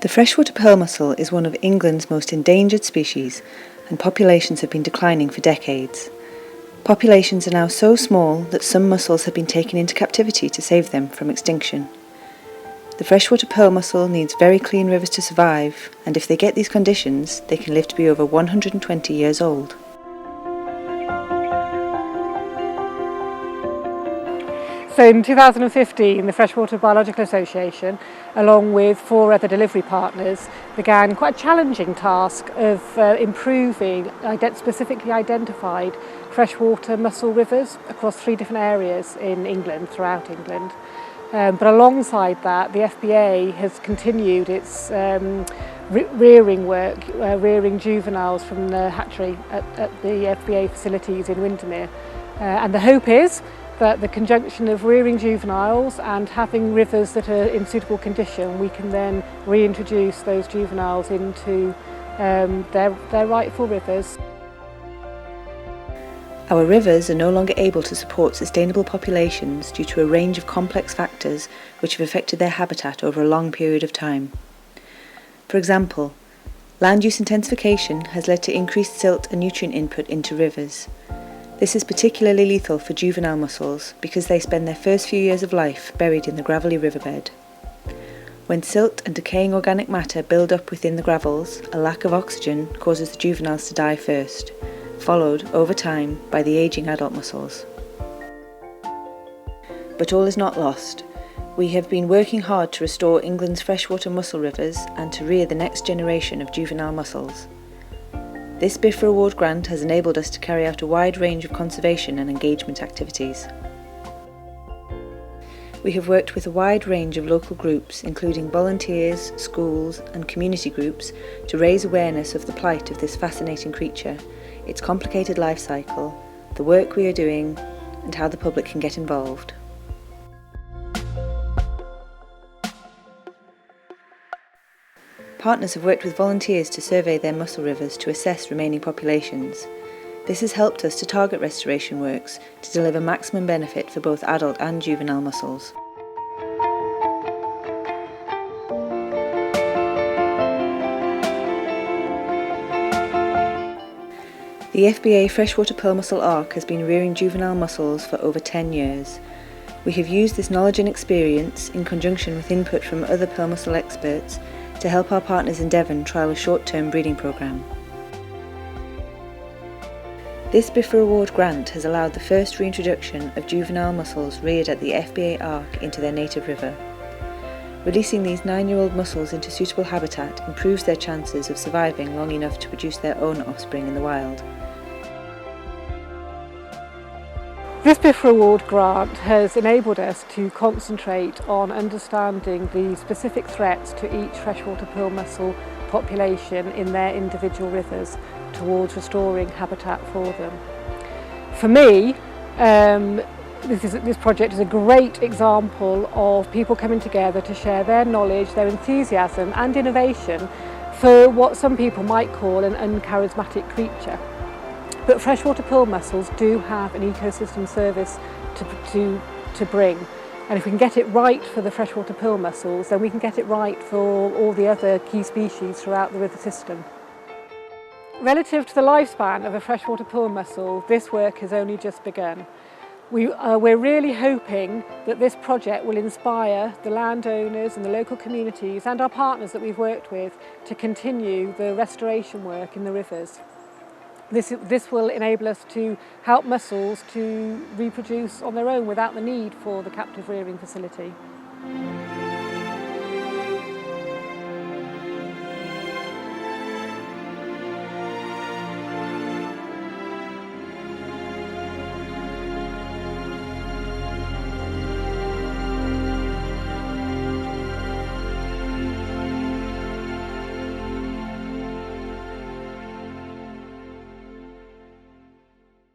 The freshwater pearl mussel is one of England's most endangered species, and populations have been declining for decades. Populations are now so small that some mussels have been taken into captivity to save them from extinction. The freshwater pearl mussel needs very clean rivers to survive, and if they get these conditions, they can live to be over 120 years old. So in 2015, the Freshwater Biological Association, along with 4 other delivery partners, began quite a challenging task of improving specifically identified freshwater mussel rivers across 3 different areas in England, throughout England. But alongside that, the FBA has continued its rearing work, rearing juveniles from the hatchery at the FBA facilities in Windermere. And the hope is that the conjunction of rearing juveniles and having rivers that are in suitable condition, we can then reintroduce those juveniles into their rightful rivers. Our rivers are no longer able to support sustainable populations due to a range of complex factors which have affected their habitat over a long period of time. For example, land use intensification has led to increased silt and nutrient input into rivers. This is particularly lethal for juvenile mussels because they spend their first few years of life buried in the gravelly riverbed. When silt and decaying organic matter build up within the gravels, a lack of oxygen causes the juveniles to die first, followed over time by the ageing adult mussels. But all is not lost. We have been working hard to restore England's freshwater mussel rivers and to rear the next generation of juvenile mussels. This Biffa Award grant has enabled us to carry out a wide range of conservation and engagement activities. We have worked with a wide range of local groups, including volunteers, schools and community groups, to raise awareness of the plight of this fascinating creature, its complicated life cycle, the work we are doing, and how the public can get involved. Partners have worked with volunteers to survey their mussel rivers to assess remaining populations. This has helped us to target restoration works to deliver maximum benefit for both adult and juvenile mussels. The FBA Freshwater Pearl Mussel Ark has been rearing juvenile mussels for over 10 years. We have used this knowledge and experience, in conjunction with input from other pearl mussel experts, to help our partners in Devon trial a short-term breeding programme. This Biffa Award grant has allowed the first reintroduction of juvenile mussels reared at the FBA Ark into their native river. Releasing these 9-year-old mussels into suitable habitat improves their chances of surviving long enough to produce their own offspring in the wild. This Biffa Award grant has enabled us to concentrate on understanding the specific threats to each freshwater pearl mussel population in their individual rivers towards restoring habitat for them. For me, this project is a great example of people coming together to share their knowledge, their enthusiasm and innovation for what some people might call an uncharismatic creature. But freshwater pearl mussels do have an ecosystem service to bring. And if we can get it right for the freshwater pearl mussels, then we can get it right for all the other key species throughout the river system. Relative to the lifespan of a freshwater pearl mussel, this work has only just begun. We're really hoping that this project will inspire the landowners and the local communities and our partners that we've worked with to continue the restoration work in the rivers. This will enable us to help mussels to reproduce on their own without the need for the captive rearing facility.